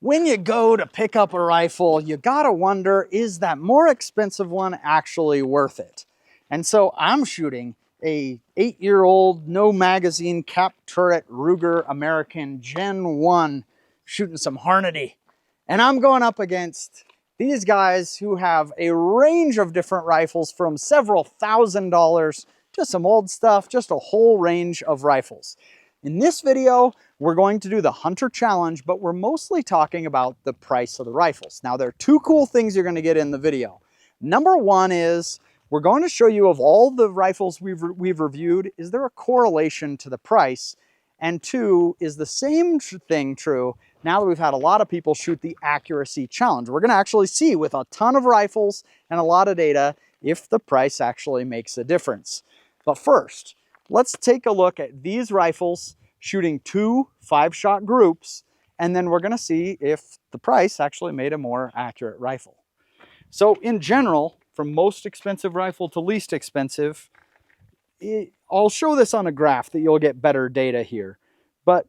when you go to pick up a rifle, you gotta wonder, is that more expensive one actually worth it? And so I'm shooting a 8-year-old, no magazine, cap turret Ruger American Gen 1, shooting some Hornady. And I'm going up against these guys who have a range of different rifles from several $1,000s to some old stuff, just a whole range of rifles. In this video, we're going to do the Hunter Challenge, but we're mostly talking about the price of the rifles. Now, there are two cool things you're going to get in the video. Number one is we're going to show you, of all the rifles we've reviewed, is there a correlation to the price? And two, is the same thing true now that we've had a lot of people shoot the accuracy challenge? We're going to actually see with a ton of rifles and a lot of data if the price actually makes a difference. But first, let's take a look at these rifles shooting 2 5-shot groups, and then we're going to see if the price actually made a more accurate rifle. So in general, from most expensive rifle to least expensive, I'll show this on a graph that you'll get better data here, but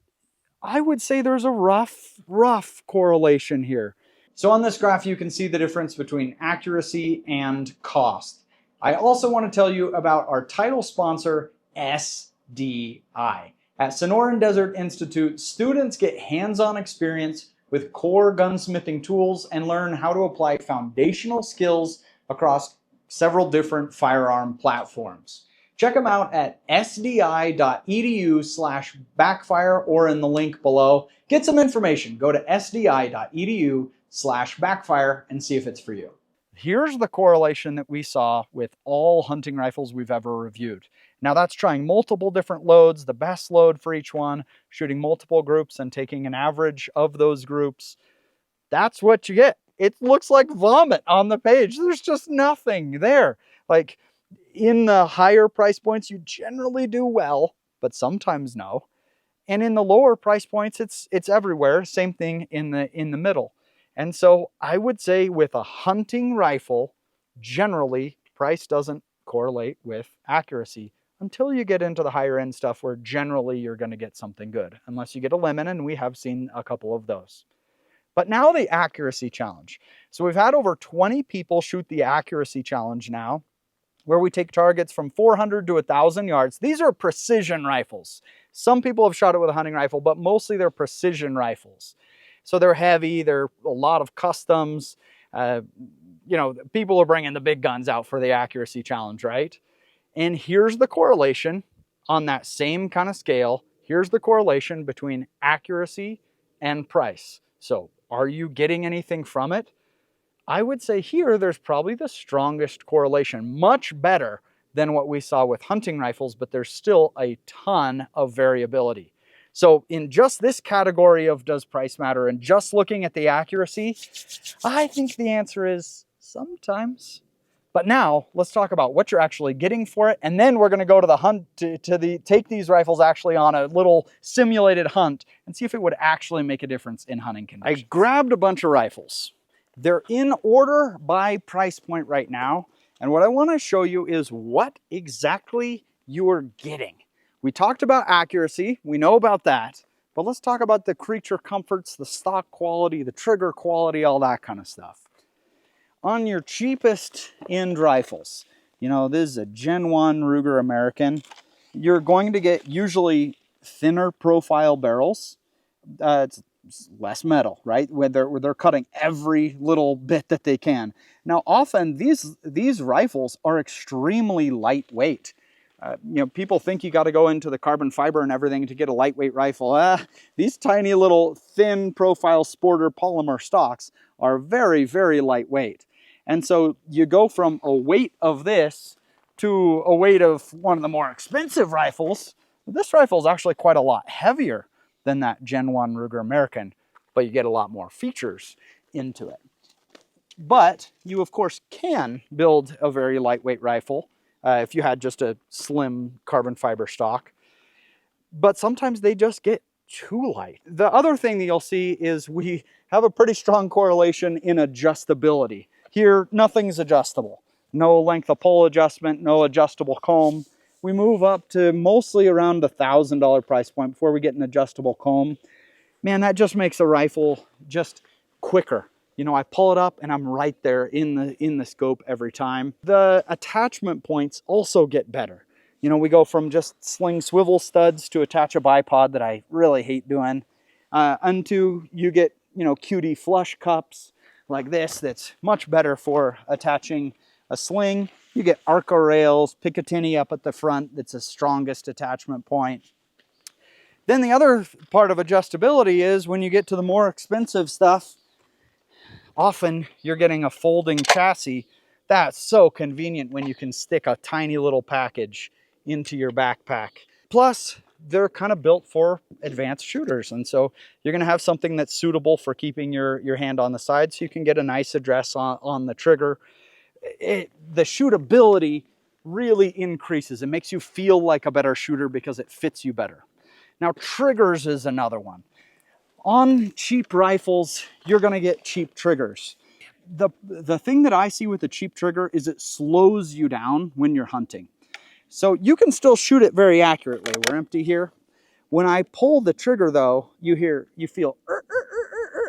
I would say there's a rough correlation here. So on this graph, you can see the difference between accuracy and cost. I also want to tell you about our title sponsor, SDI. At Sonoran Desert Institute, students get hands-on experience with core gunsmithing tools and learn how to apply foundational skills across several different firearm platforms. Check them out at sdi.edu/backfire or in the link below. Get some information. Go to sdi.edu/backfire and see if it's for you. Here's the correlation that we saw with all hunting rifles we've ever reviewed. Now that's trying multiple different loads, the best load for each one, shooting multiple groups and taking an average of those groups. That's what you get. It looks like vomit on the page. There's just nothing there. Like in the higher price points, you generally do well, but sometimes no. And in the lower price points, it's everywhere. Same thing in the middle. And so I would say with a hunting rifle, generally price doesn't correlate with accuracy until you get into the higher end stuff where generally you're going to get something good, unless you get a lemon, and we have seen a couple of those. But now the accuracy challenge. So we've had over 20 people shoot the accuracy challenge now, where we take targets from 400 to 1,000 yards. These are precision rifles. Some people have shot it with a hunting rifle, but mostly they're precision rifles. So they're heavy, they're a lot of customs. You know, people are bringing the big guns out for the accuracy challenge, right? And here's the correlation on that same kind of scale. Here's the correlation between accuracy and price. So are you getting anything from it? I would say here there's probably the strongest correlation, much better than what we saw with hunting rifles, but there's still a ton of variability. So in just this category of does price matter and just looking at the accuracy, I think the answer is sometimes. But now let's talk about what you're actually getting for it. And then we're going to go to the hunt, take these rifles actually on a little simulated hunt and see if it would actually make a difference in hunting conditions. I grabbed a bunch of rifles. They're in order by price point right now. And what I want to show you is what exactly you're getting. We talked about accuracy, we know about that, but let's talk about the creature comforts, the stock quality, the trigger quality, all that kind of stuff. On your cheapest end rifles, you know, this is a Gen 1 Ruger American, you're going to get usually thinner profile barrels. It's less metal, right? Where they're cutting every little bit that they can. Now, often these rifles are extremely lightweight. You know, people think you got to go into the carbon fiber and everything to get a lightweight rifle. These tiny little thin profile sporter polymer stocks are very, very lightweight. And so you go from a weight of this to a weight of one of the more expensive rifles. This rifle is actually quite a lot heavier than that Gen 1 Ruger American, but you get a lot more features into it. But you, of course, can build a very lightweight rifle if you had just a slim carbon fiber stock. But sometimes they just get too light. The other thing that you'll see is we have a pretty strong correlation in adjustability. Here, nothing's adjustable. No length of pole adjustment, no adjustable comb. We move up to mostly around the $1,000 price point before we get an adjustable comb. man, that just makes a rifle just quicker. You know, I pull it up and I'm right there in the scope every time. The attachment points also get better. You know, we go from just sling swivel studs to attach a bipod that I really hate doing, unto you get, you know, QD flush cups like this that's much better for attaching a sling. You get Arca rails, Picatinny up at the front that's the strongest attachment point. Then the other part of adjustability is when you get to the more expensive stuff, often you're getting a folding chassis. That's so convenient when you can stick a tiny little package into your backpack. Plus, they're kind of built for advanced shooters. And so you're going to have something that's suitable for keeping your hand on the side so you can get a nice address on the trigger. The shootability really increases. It makes you feel like a better shooter because it fits you better. Now, triggers is another one. On cheap rifles, you're going to get cheap triggers. The thing that I see with a cheap trigger is it slows you down when you're hunting. So you can still shoot it very accurately. We're empty here. When I pull the trigger though, you feel,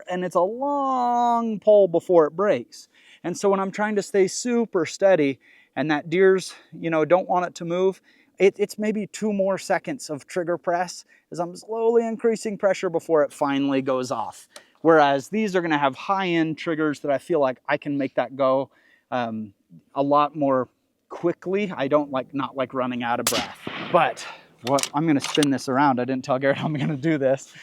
and it's a long pull before it breaks. And so when I'm trying to stay super steady and that deer's, you know, don't want it to move, it's maybe 2 more seconds of trigger press as I'm slowly increasing pressure before it finally goes off. Whereas these are going to have high-end triggers that I feel like I can make that go a lot more quickly. I don't not like running out of breath. But I'm going to spin this around. I didn't tell Garrett I'm going to do this.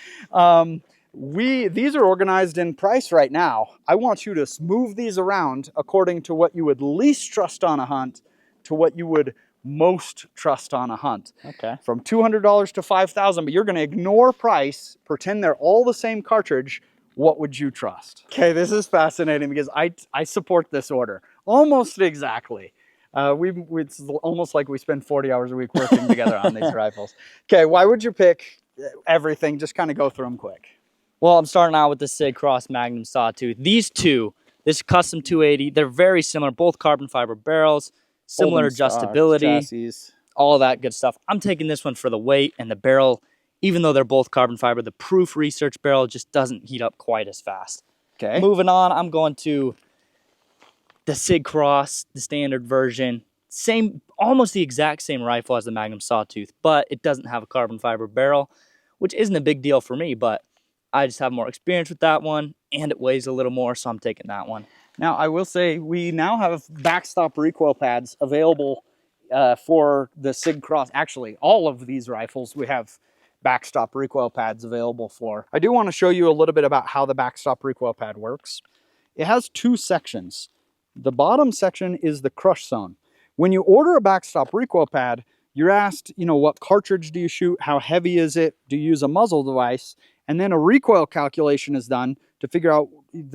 These are organized in price right now. I want you to move these around according to what you would least trust on a hunt to what you would most trust on a hunt. Okay. From $200 to $5,000, but you're going to ignore price, pretend they're all the same cartridge. What would you trust? Okay, this is fascinating because I support this order almost exactly. It's almost like we spend 40 hours a week working together on these rifles. Okay, why would you pick everything? Just kind of go through them quick. Well, I'm starting out with the Sig Cross Magnum Sawtooth. These two, this custom 280, they're very similar, both carbon fiber barrels, similar adjustability, chassis, all that good stuff. I'm taking this one for the weight and the barrel. Even though they're both carbon fiber, the proof research barrel just doesn't heat up quite as fast. Okay. Moving on, I'm going to the Sig Cross, the standard version. Same, almost the exact same rifle as the Magnum Sawtooth, but it doesn't have a carbon fiber barrel, which isn't a big deal for me, but I just have more experience with that one, and it weighs a little more, so I'm taking that one. Now, I will say we now have backstop recoil pads available for the Sig Cross. Actually, all of these rifles we have backstop recoil pads available for. I do want to show you a little bit about how the backstop recoil pad works. It has 2 sections. The bottom section is the crush zone. When you order a backstop recoil pad, you're asked, you know, what cartridge do you shoot? How heavy is it? Do you use a muzzle device? And then a recoil calculation is done to figure out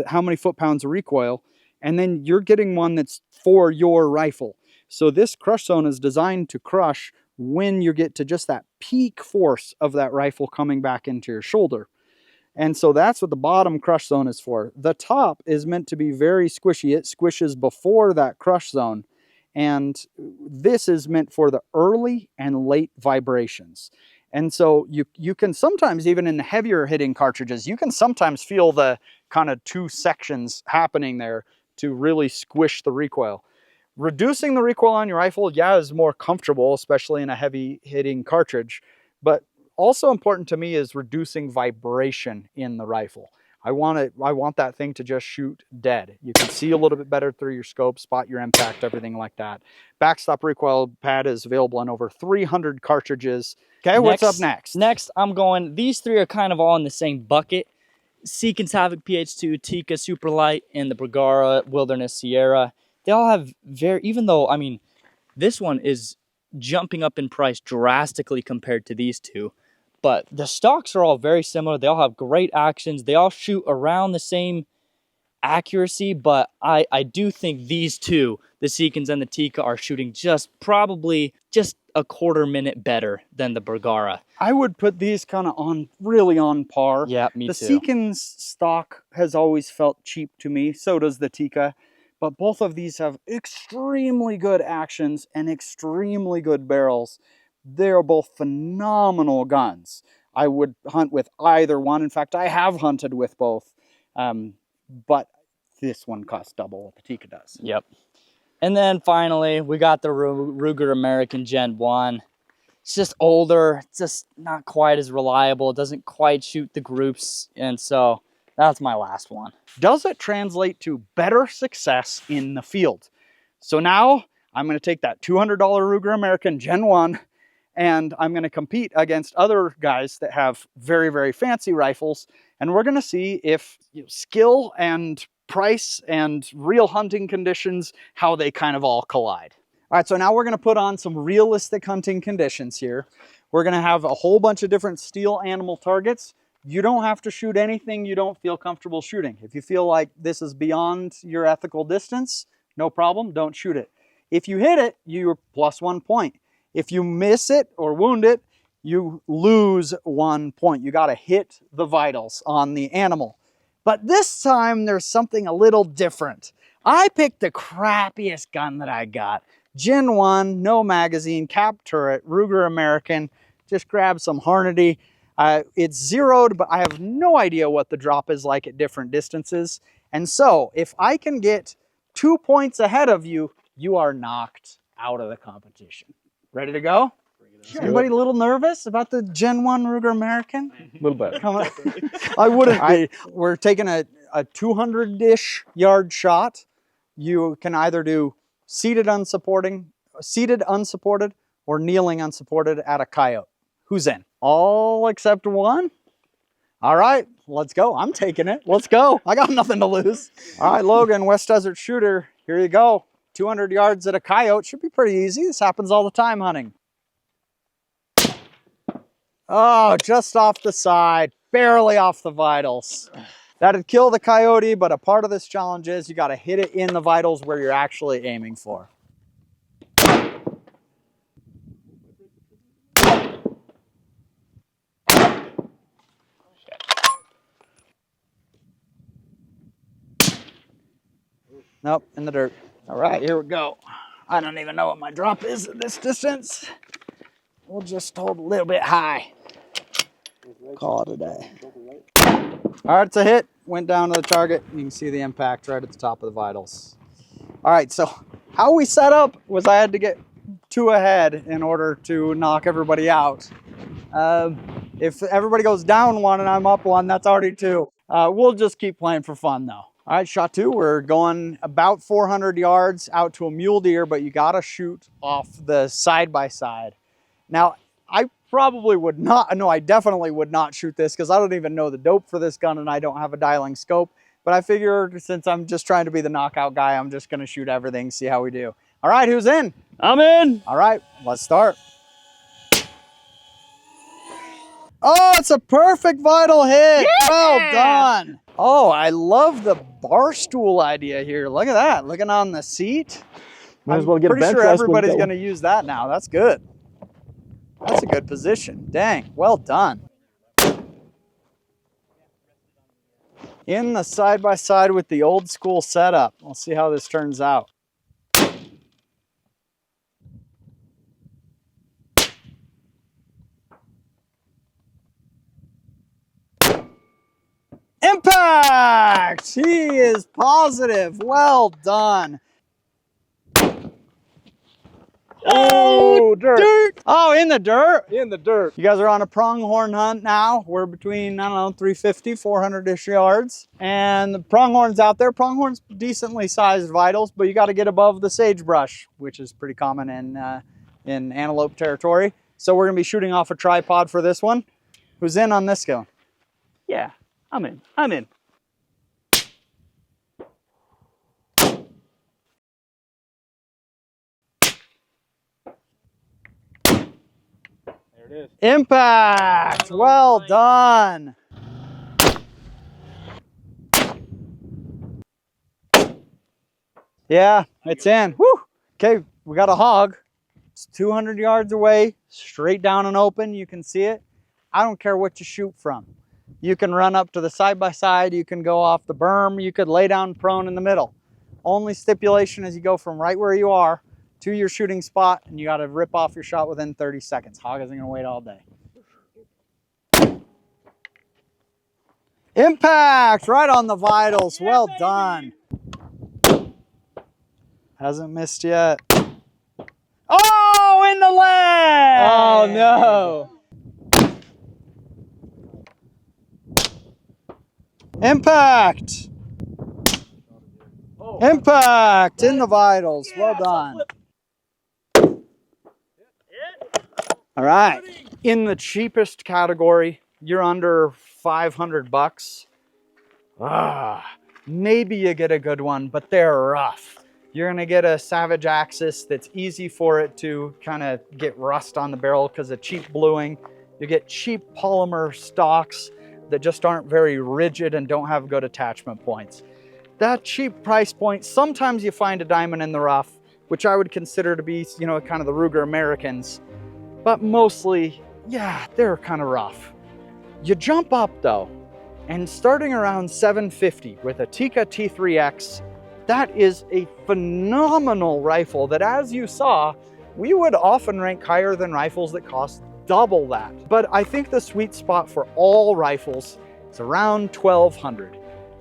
how many foot-pounds of recoil. And then you're getting one that's for your rifle. So this crush zone is designed to crush when you get to just that peak force of that rifle coming back into your shoulder. And so that's what the bottom crush zone is for. The top is meant to be very squishy. It squishes before that crush zone. And this is meant for the early and late vibrations. And so you can sometimes, even in the heavier hitting cartridges, you can sometimes feel the kind of 2 sections happening there to really squish the recoil. Reducing the recoil on your rifle, yeah, is more comfortable, especially in a heavy hitting cartridge. But also important to me is reducing vibration in the rifle. I want that thing to just shoot dead. You can see a little bit better through your scope, spot your impact, everything like that. Backstop recoil pad is available on over 300 cartridges. Okay, what's up next? Next, I'm going, these 3 are kind of all in the same bucket. Seekins Havoc PH2, Tika Superlight, and the Bergara Wilderness Sierra. They all have even though, I mean, this one is jumping up in price drastically compared to these 2. But the stocks are all very similar. They all have great actions. They all shoot around the same accuracy, but I do think these 2, the Seekins and the Tika, are shooting probably just a quarter minute better than the Bergara. I would put these kind of really on par. Yeah, me too. The Seekins stock has always felt cheap to me. So does the Tika. But both of these have extremely good actions and extremely good barrels. They're both phenomenal guns. I would hunt with either one. In fact, I have hunted with both, but this one costs double what the Tikka does. Yep. And then finally, we got the Ruger American Gen 1. It's just older. It's just not quite as reliable. It doesn't quite shoot the groups. And so that's my last one. Does it translate to better success in the field? So now I'm going to take that $200 Ruger American Gen 1 and I'm going to compete against other guys that have very, very fancy rifles. And we're going to see if skill and price and real hunting conditions, how they kind of all collide. All right, so now we're going to put on some realistic hunting conditions here. We're going to have a whole bunch of different steel animal targets. You don't have to shoot anything you don't feel comfortable shooting. If you feel like this is beyond your ethical distance, no problem, don't shoot it. If you hit it, you're plus 1 point. If you miss it or wound it, you lose 1 point. You got to hit the vitals on the animal. But this time there's something a little different. I picked the crappiest gun that I got. Gen 1, no magazine, cap turret, Ruger American. Just grab some Hornady. It's zeroed, but I have no idea what the drop is like at different distances. And so if I can get 2 points ahead of you, you are knocked out of the competition. Ready to go? Anybody a little nervous about the Gen 1 Ruger American? A little bit. I wouldn't be. We're taking a 200-ish yard shot. You can either do seated unsupported, or kneeling unsupported at a coyote. Who's in? All except one? All right, let's go. I'm taking it. Let's go. I got nothing to lose. All right, Logan, West Desert Shooter, here you go. 200 yards at a coyote should be pretty easy. This happens all the time hunting. Oh, just off the side, barely off the vitals. That'd kill the coyote, but a part of this challenge is you got to hit it in the vitals where you're actually aiming for. Nope, in the dirt. All right, here we go. I don't even know what my drop is at this distance. We'll just hold a little bit high. Call it a day. All right, it's a hit. Went down to the target. You can see the impact right at the top of the vitals. All right, so how we set up was I had to get 2 ahead in order to knock everybody out. If everybody goes down 1 and I'm up 1, that's already 2. We'll just keep playing for fun though. All right, shot 2. We're going about 400 yards out to a mule deer, but you got to shoot off the side-by-side. Now, I probably would not, no, I definitely would not shoot this because I don't even know the dope for this gun and I don't have a dialing scope. But I figured since I'm just trying to be the knockout guy, I'm just going to shoot everything, see how we do. All right, who's in? I'm in. All right, let's start. Oh, it's a perfect vital hit. Yeah! Well done. Oh, I love the bar stool idea here. Look at that, looking on the seat. Might as well get a bench pretty sure press everybody's window. going to use that now. That's good. That's a good position. Dang, well done. In the side-by-side with the old school setup. We'll see how this turns out. Impact! He is positive. Well done. Oh, dirt. Oh, in the dirt? In the dirt. You guys are on a pronghorn hunt now. We're between, I don't know, 350, 400-ish yards. And the pronghorn's out there. Pronghorn's decently sized vitals, but you got to get above the sagebrush, which is pretty common in antelope territory. So we're going to be shooting off a tripod for this one. Who's in on this one? Yeah, I'm in. I'm in. There it is. Impact! Well done. Yeah, it's in. Woo! Okay, we got a hog. It's 200 yards away, straight down and open. You can see it. I don't care what you shoot from. You can run up to the side-by-side. You can go off the berm. You could lay down prone in the middle. Only stipulation is you go from right where you are to your shooting spot, and you got to rip off your shot within 30 seconds. Hog isn't going to wait all day. Impact right on the vitals. Well done. Hasn't missed yet. Oh, in the leg! Oh no! Impact! Impact in the vitals. Well done. All right. In the cheapest category, you're under 500 bucks. Maybe you get a good one, but they're rough. You're gonna get a Savage Axis that's easy for it to kind of get rust on the barrel because of cheap bluing. You get cheap polymer stocks that just aren't very rigid and don't have good attachment points. That cheap price point, sometimes you find a diamond in the rough, which I would consider to be, you know, kind of the Ruger Americans, but mostly, yeah, they're kind of rough. You jump up though, and starting around 750 with a Tikka T3X, that is a phenomenal rifle that, as you saw, we would often rank higher than rifles that cost double that. But I think the sweet spot for all rifles is around 1200.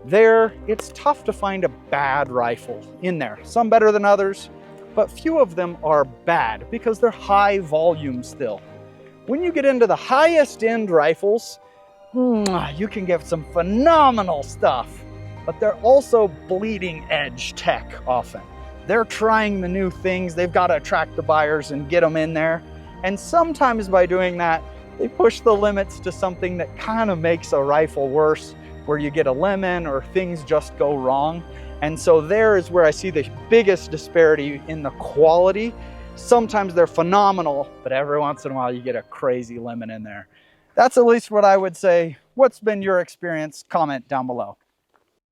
There, it's tough to find a bad rifle in there. Some better than others, but few of them are bad because they're high volume still. When you get into the highest end rifles, you can get some phenomenal stuff, but they're also bleeding edge tech often. They're trying the new things. They've got to attract the buyers and get them in there. And sometimes by doing that, they push the limits to something that kind of makes a rifle worse, where you get a lemon or things just go wrong. And so there is where I see the biggest disparity in the quality. Sometimes they're phenomenal, but every once in a while you get a crazy lemon in there. That's at least what I would say. What's been your experience? Comment down below.